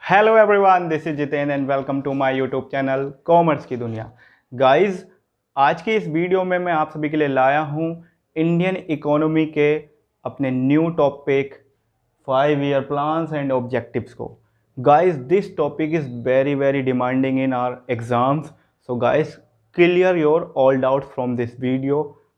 Hello everyone, this is Jiten and welcome to my YouTube channel commerce की दुनिया। Guys, आज की इस वीडियो में मैं आप सभी के लिए लाया हूँ इंडियन इकोनॉमी के अपने new topic 5 year plans and objectives को। Guys, this topic is very very demanding in our exams. So guys, clear your all doubts from this video.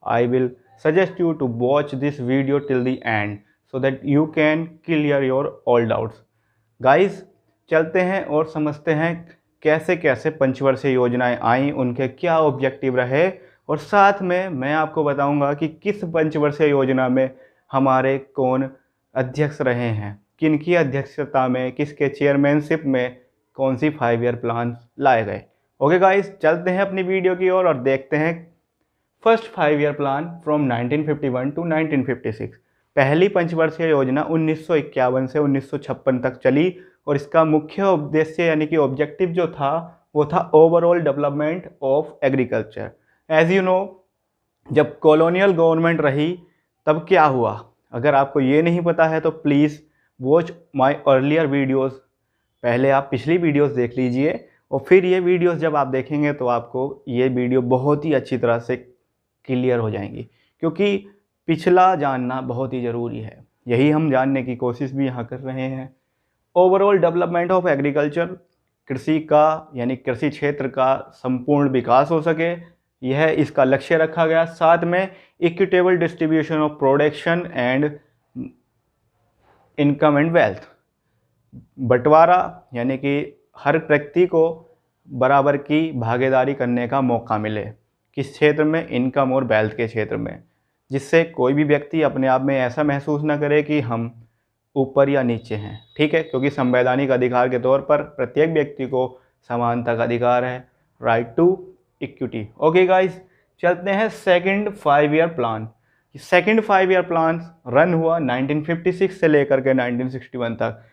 I will suggest you to watch this video till the end so that you can clear your all doubts. Guys, चलते हैं और समझते हैं कैसे कैसे पंचवर्षीय योजनाएं आई, उनके क्या ऑब्जेक्टिव रहे, और साथ में मैं आपको बताऊंगा कि किस पंचवर्षीय योजना में हमारे कौन अध्यक्ष रहे हैं, किनकी अध्यक्षता में, किसके चेयरमैनशिप में कौन सी 5 ईयर प्लान लाए गए। ओके गाइस, चलते हैं अपनी वीडियो की ओर और देखते हैं first 5 year plan from 1951 to 1956। पहली पंचवर्षीय योजना 1951 से 1956 तक चली और इसका मुख्य उद्देश्य यानी कि ऑब्जेक्टिव जो था वो था overall development of agriculture. As you know, जब कॉलोनियल गवर्नमेंट रही तब क्या हुआ, अगर आपको ये नहीं पता है तो please watch my earlier videos. पहले आप पिछली वीडियोस देख लीजिए और फिर ये वीडियोस जब आप देखेंगे तो आपको ये वीडियो बहुत ही अच्छी तरह से क्लियर हो जाएंगी, क्योंकि पिछला जानना बहुत ही ज़रूरी है। यही हम जानने की कोशिश भी यहाँ कर रहे हैं। ओवरऑल डेवलपमेंट ऑफ एग्रीकल्चर, कृषि का यानी कृषि क्षेत्र का संपूर्ण विकास हो सके, यह इसका लक्ष्य रखा गया। साथ में equitable distribution of production and income and wealth, बंटवारा यानी कि हर व्यक्ति को बराबर की भागीदारी करने का मौका मिले, किस क्षेत्र में, इनकम और वेल्थ के क्षेत्र में, जिससे कोई भी व्यक्ति अपने आप में ऐसा महसूस ना करे कि हम ऊपर या नीचे हैं। ठीक है, क्योंकि संवैधानिक अधिकार के तौर पर प्रत्येक व्यक्ति को समानता का अधिकार है, right to equity. Okay guys, चलते हैं second 5 year plan. Second 5 year plan run हुआ 1956 से लेकर के 1961 तक।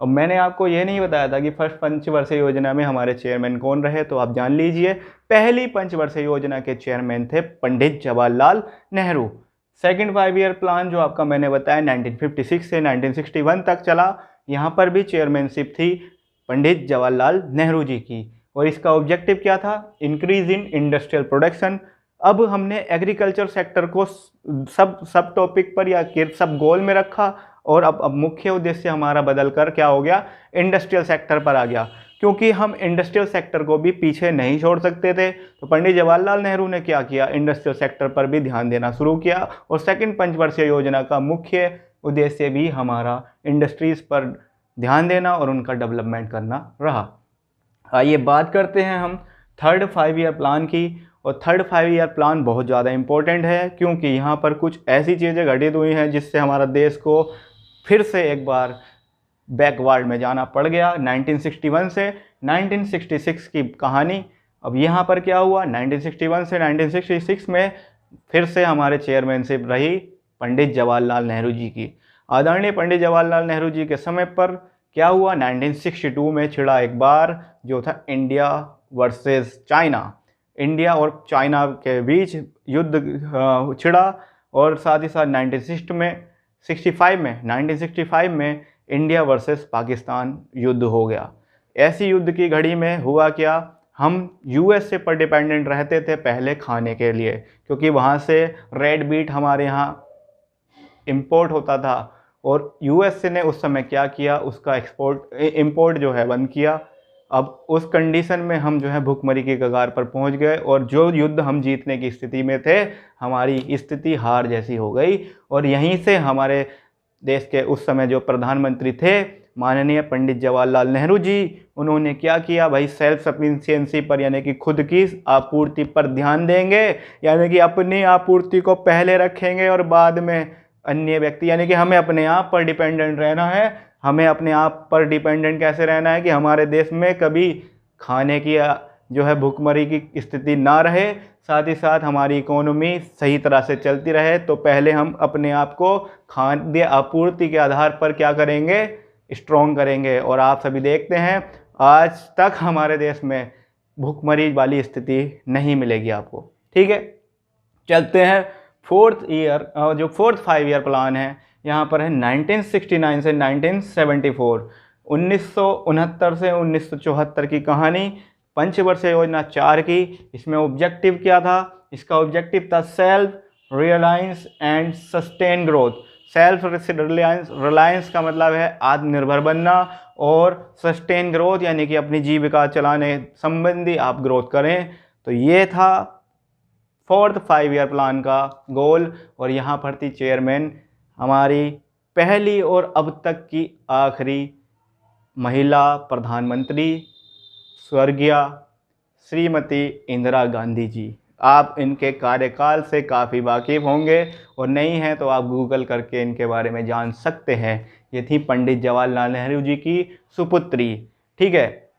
और मैंने आपको ये नहीं बताया था कि फर्स्ट पंचवर्षीय योजना में हमारे चेयरमैन कौन रहे, तो आप जान लीजिए। पहली पंचवर्षीय योजना के चेयरमैन थे Pandit Jawaharlal Nehru. Second 5 year plan जो आपका मैंने बताया 1956 से 1961 तक चला, यहाँ पर भी चेयरमैनशिप थी पंडित जवाहरलाल नेहरू जी की। और इसका ऑब्जेक्टिव क्या था? Increase in industrial production. अब हमने एग्रीकल्चर सेक्टर को सब टॉपिक पर या सब गोल में रखा और अब मुख्य उद्देश्य हमारा बदल कर क्या हो गया? इंडस्ट्रियल सेक्टर पर आ गया, क्योंकि हम इंडस्ट्रियल सेक्टर को भी पीछे नहीं छोड़ सकते थे। तो पंडित जवाहरलाल नेहरू ने क्या किया? इंडस्ट्रियल सेक्टर पर भी ध्यान देना शुरू किया और सेकंड पंचवर्षीय योजना का मुख्य उद्देश्य भी हमारा इंडस्ट्रीज पर ध्यान देना और उनका डेवलपमेंट करना रहा। आइए बात करते हैं हम थर्ड 5 ईयर प्लान की। और थर्ड 5 ईयर प्लान बहुत ज़्यादा इम्पोर्टेंट है, क्योंकि यहाँ पर कुछ ऐसी चीज़ें घटित हुई हैं जिससे हमारा देश को फिर से एक बार बैकवर्ड में जाना पड़ गया। 1961 से 1966 की कहानी। अब यहाँ पर क्या हुआ? 1961 से 1966 में फिर से हमारे चेयरमैनशिप रही पंडित जवाहरलाल नेहरू जी की। आदरणीय पंडित जवाहरलाल नेहरू जी के समय पर क्या हुआ? 1962 में छिड़ा एक बार जो था इंडिया वर्सेस चाइना। इंडिया और चाइना के बीच युद्ध छिड़ा और साथ ही साथ 1965 में इंडिया वर्सेस पाकिस्तान युद्ध हो गया। ऐसी युद्ध की घड़ी में हुआ क्या? हम यूएसए पर डिपेंडेंट रहते थे पहले खाने के लिए, क्योंकि वहाँ से रेड मीट हमारे यहाँ इंपोर्ट होता था और यूएसए ने उस समय क्या किया? उसका इंपोर्ट जो है बंद किया। अब उस कंडीशन में हम जो है भुखमरी की कगार पर पहुंच गए और जो युद्ध हम जीतने की स्थिति में थे, हमारी स्थिति हार जैसी हो गई। और यहीं से हमारे देश के उस समय जो प्रधानमंत्री थे माननीय पंडित जवाहरलाल नेहरू जी, उन्होंने क्या किया भाई? सेल्फ सफिशिएंसी पर यानी कि खुद की आपूर्ति पर ध्यान देंगे, यानी कि अपनी आपूर्ति को पहले रखेंगे और बाद में अन्य व्यक्ति, यानी कि हमें अपने आप पर डिपेंडेंट रहना है। हमें अपने आप पर डिपेंडेंट कैसे रहना है कि हमारे देश में कभी खाने की जो है भुखमरी की स्थिति ना रहे, साथ ही साथ हमारी इकोनॉमी सही तरह से चलती रहे। तो पहले हम अपने आप को खाद्य आपूर्ति के आधार पर क्या करेंगे? स्ट्रॉन्ग करेंगे। और आप सभी देखते हैं आज तक हमारे देश में भुखमरी वाली स्थिति नहीं मिलेगी आपको। ठीक है, चलते हैं जो फोर्थ 5 ईयर प्लान है, यहाँ पर है 1969 से 1974। 1969 से 1974 की कहानी। पंचवर्षीय योजना 4 की। इसमें ऑब्जेक्टिव क्या था? इसका ऑब्जेक्टिव था self reliance and sustain growth. Self reliance का मतलब है आत्मनिर्भर बनना, और सस्टेन ग्रोथ यानी कि अपनी जीविका चलाने संबंधी आप ग्रोथ करें। तो ये था 4th 5 ईयर प्लान का गोल। और यहाँ पर थी चेयरमैन हमारी पहली और अब तक की आखिरी महिला प्रधानमंत्री स्वर्गीय श्रीमती इंदिरा गांधी जी। आप इनके कार्यकाल से काफ़ी वाकिफ़ होंगे, और नहीं हैं तो आप गूगल करके इनके बारे में जान सकते हैं। ये थी पंडित जवाहरलाल नेहरू जी की सुपुत्री। ठीक है,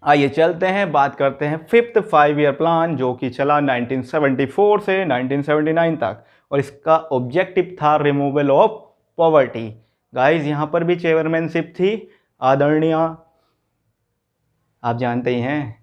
आइए चलते हैं, बात करते हैं 5th 5 ईयर प्लान, जो कि चला 1974 से 1979 तक, और इसका ऑब्जेक्टिव था रिमूवल ऑफ पॉवर्टी। गाइस यहाँ पर भी चेयरमैनशिप थी आदरणीय, आप जानते ही हैं,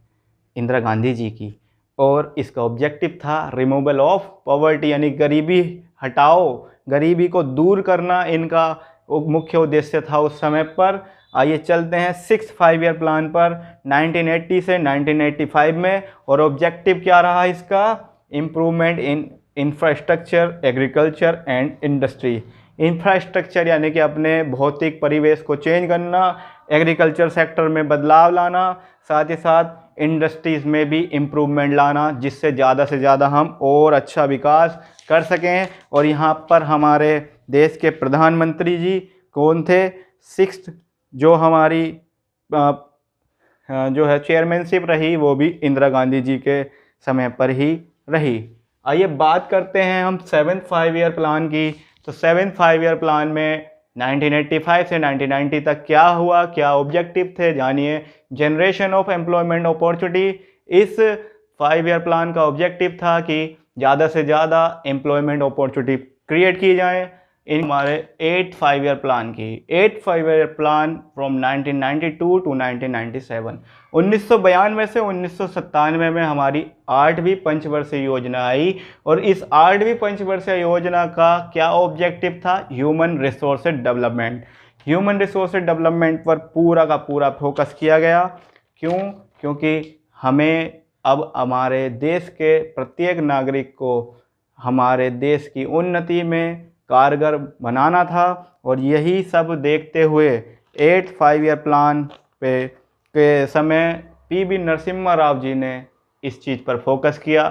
इंदिरा गांधी जी की, और इसका ऑब्जेक्टिव था रिमूवल ऑफ पॉवर्टी यानी गरीबी हटाओ, गरीबी को दूर करना इनका मुख्य उद्देश्य था उस समय पर। आइए चलते हैं 6th 5 ईयर प्लान पर 1980 से 1985 में, और ऑब्जेक्टिव क्या रहा इसका? Improvement in infrastructure, agriculture and industry. Infrastructure यानी कि अपने भौतिक परिवेश को चेंज करना, एग्रीकल्चर सेक्टर में बदलाव लाना, साथ ही साथ इंडस्ट्रीज़ में भी इम्प्रूवमेंट लाना, जिससे ज़्यादा से ज़्यादा हम और अच्छा विकास कर सकें। और यहाँ पर हमारे देश के प्रधानमंत्री जी कौन थे? 6th जो हमारी जो है चेयरमैनशिप रही, वो भी इंदिरा गांधी जी के समय पर ही रही। आइए बात करते हैं हम 7th 5 ईयर प्लान की। तो 7th 5 ईयर प्लान में 1985 से 1990 तक क्या हुआ, क्या ऑब्जेक्टिव थे, जानिए। Generation of employment opportunity. इस 5 ईयर प्लान का ऑब्जेक्टिव था कि ज़्यादा से ज़्यादा एम्प्लॉयमेंट अपॉर्चुनिटी क्रिएट की जाए। इन हमारे 8th 5 ईयर प्लान की 8th 5 year plan from 1992 to 1997। 1992 से 1997 में हमारी 8वीं पंचवर्षीय योजना आई, और इस 8वीं पंचवर्षीय योजना का क्या ऑब्जेक्टिव था? Human resource development. Human resource development पर पूरा का पूरा फोकस किया गया। क्यों? क्योंकि हमें अब हमारे देश के प्रत्येक नागरिक को हमारे देश की उन्नति में कारगर बनाना था, और यही सब देखते हुए 8th 5 ईयर प्लान पे के समय पीवी नरसिम्हा राव जी ने इस चीज़ पर फोकस किया,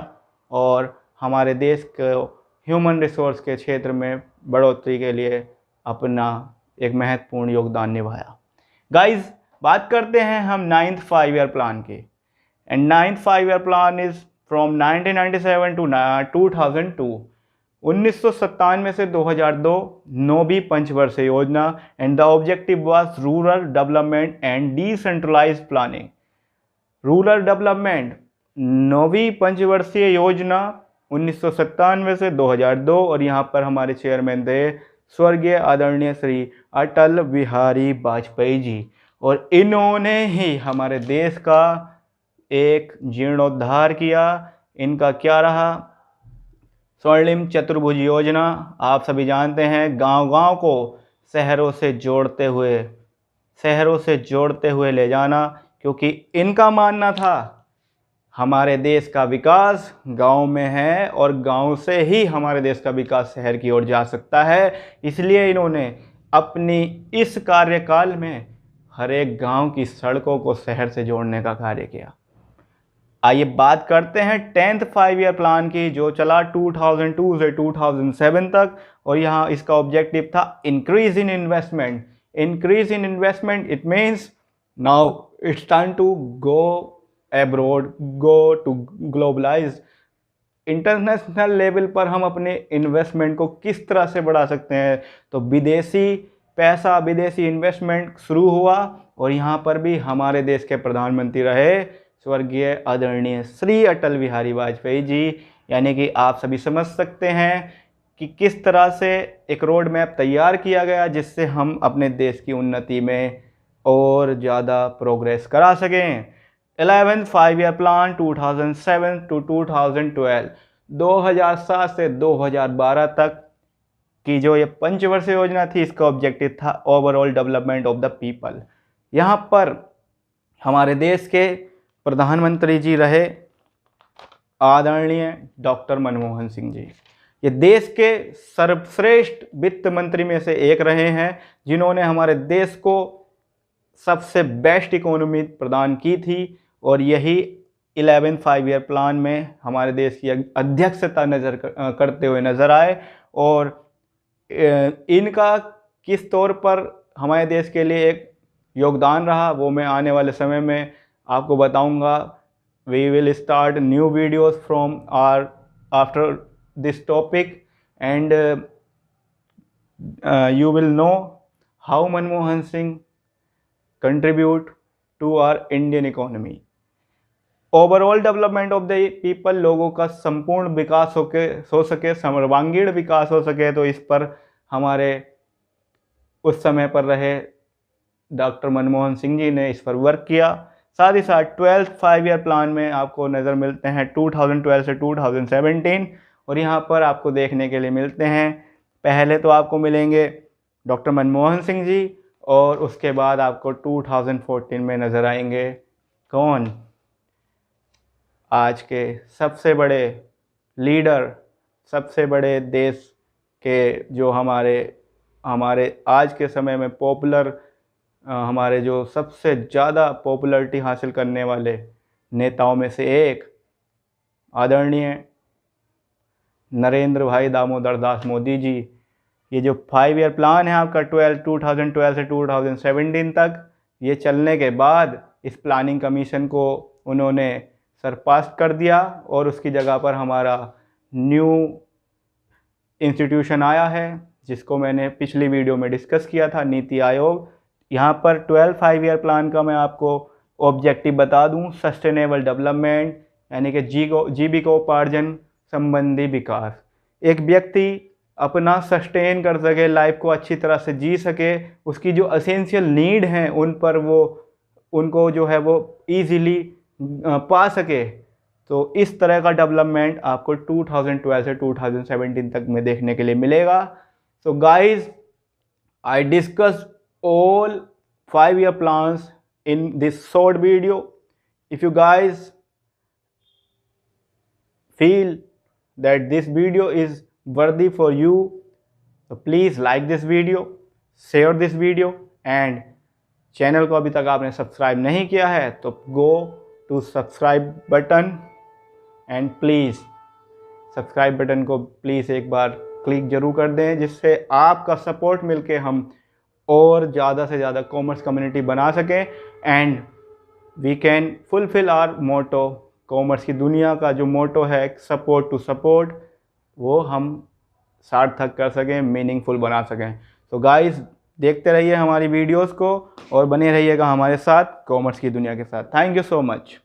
और हमारे देश को ह्यूमन रिसोर्स के क्षेत्र में बढ़ोतरी के लिए अपना एक महत्वपूर्ण योगदान निभाया। गाइस बात करते हैं हम 9th 5 ईयर प्लान की। And 9th 5 year plan is from 1997 to 2002। 1997 से 2002 नौवीं पंचवर्षीय योजना, and the objective was rural development and decentralised planning. Rural development नौवीं पंचवर्षीय योजना 1997 से 2002, और यहाँ पर हमारे चेयरमैन थे स्वर्गीय आदरणीय श्री अटल बिहारी वाजपेयी जी, और इन्होंने ही हमारे देश का एक जीर्णोद्धार किया। इनका क्या रहा? स्वर्णिम चतुर्भुज योजना। आप सभी जानते हैं, गांव-गांव को शहरों से जोड़ते हुए ले जाना, क्योंकि इनका मानना था हमारे देश का विकास गांव में है, और गांव से ही हमारे देश का विकास शहर की ओर जा सकता है। इसलिए इन्होंने अपनी इस कार्यकाल में हर एक गांव की सड़कों को शहर से जोड़ने का कार्य किया। आइए बात करते हैं 10th 5 ईयर प्लान की, जो चला 2002 से 2007 तक, और यहाँ इसका ऑब्जेक्टिव था increase in investment. Increase in investment it means now it's time to go abroad, go to globalise. International level पर हम अपने इन्वेस्टमेंट को किस तरह से बढ़ा सकते हैं? तो विदेशी पैसा, विदेशी इन्वेस्टमेंट शुरू हुआ, और यहाँ पर भी हमारे देश के प्रधानमंत्री रहे स्वर्गीय आदरणीय श्री अटल बिहारी वाजपेयी जी। यानी कि आप सभी समझ सकते हैं कि किस तरह से एक रोड मैप तैयार किया गया, जिससे हम अपने देश की उन्नति में और ज़्यादा प्रोग्रेस करा सकें। 11th 5 ईयर प्लान 2007 टू 2012, 2007 से 2012 तक की जो ये पंचवर्षीय योजना थी, इसका ऑब्जेक्टिव था overall development of the people. यहाँ पर हमारे देश के प्रधानमंत्री जी रहे आदरणीय डॉक्टर मनमोहन सिंह जी। ये देश के सर्वश्रेष्ठ वित्त मंत्री में से एक रहे हैं, जिन्होंने हमारे देश को सबसे बेस्ट इकोनॉमी प्रदान की थी और यही 11 5 ईयर प्लान में हमारे देश की अध्यक्षता करते हुए नज़र आए। और इनका किस तौर पर हमारे देश के लिए एक योगदान रहा वो मैं आने वाले समय में आपको बताऊंगा। We will start new videos from or after this topic and you will know how Manmohan Singh contribute to our Indian economy. Overall development of the people, लोगों का संपूर्ण विकास हो सके, सर्वांगीण विकास हो सके, तो इस पर हमारे उस समय पर रहे डॉक्टर मनमोहन सिंह जी ने इस पर वर्क किया। साथ ही साथ 12th 5 ईयर प्लान में आपको नज़र मिलते हैं 2012 से 2017, और यहाँ पर आपको देखने के लिए मिलते हैं, पहले तो आपको मिलेंगे डॉक्टर मनमोहन सिंह जी और उसके बाद आपको 2014 में नज़र आएंगे कौन, आज के सबसे बड़े लीडर, सबसे बड़े देश के जो हमारे आज के समय में पॉपुलर, हमारे जो सबसे ज़्यादा पॉपुलैरिटी हासिल करने वाले नेताओं में से एक आदरणीय नरेंद्र भाई दामोदर दास मोदी जी। ये जो 5 ईयर प्लान है आपका 2012 से 2017 तक, ये चलने के बाद इस प्लानिंग कमीशन को उन्होंने सरपास कर दिया और उसकी जगह पर हमारा न्यू इंस्टीट्यूशन आया है, जिसको मैंने पिछली वीडियो में डिस्कस किया था, नीति आयोग। यहाँ पर 12 5 ईयर प्लान का मैं आपको ऑब्जेक्टिव बता दूँ, सस्टेनेबल डेवलपमेंट यानी कि जीविकोपार्जन संबंधी विकास। एक व्यक्ति अपना सस्टेन कर सके, लाइफ को अच्छी तरह से जी सके, उसकी जो एसेंशियल नीड हैं उनको जो है वो ईजीली पा सके, तो इस तरह का डेवलपमेंट आपको 2012 से 2017 तक में देखने के लिए मिलेगा। So guys, I discuss all 5 year plans in this short video. If you guys feel that this video is worthy for you, so please like this video, share this video, and channel को अभी तक आपने subscribe नहीं किया है तो go to subscribe button and please subscribe button को please एक बार क्लिक जरूर कर दें, जिससे आपका सपोर्ट मिलके हम और ज़्यादा से ज़्यादा कॉमर्स कम्युनिटी बना सकें and we can fulfil our motto. Commerce की दुनिया का जो मोटो है सपोर्ट टू सपोर्ट, वो हम सार्थक कर सकें, मीनिंगफुल बना सकें। तो गाइस, देखते रहिए हमारी वीडियोस को और बने रहिएगा हमारे साथ कॉमर्स की दुनिया के साथ। Thank you so much.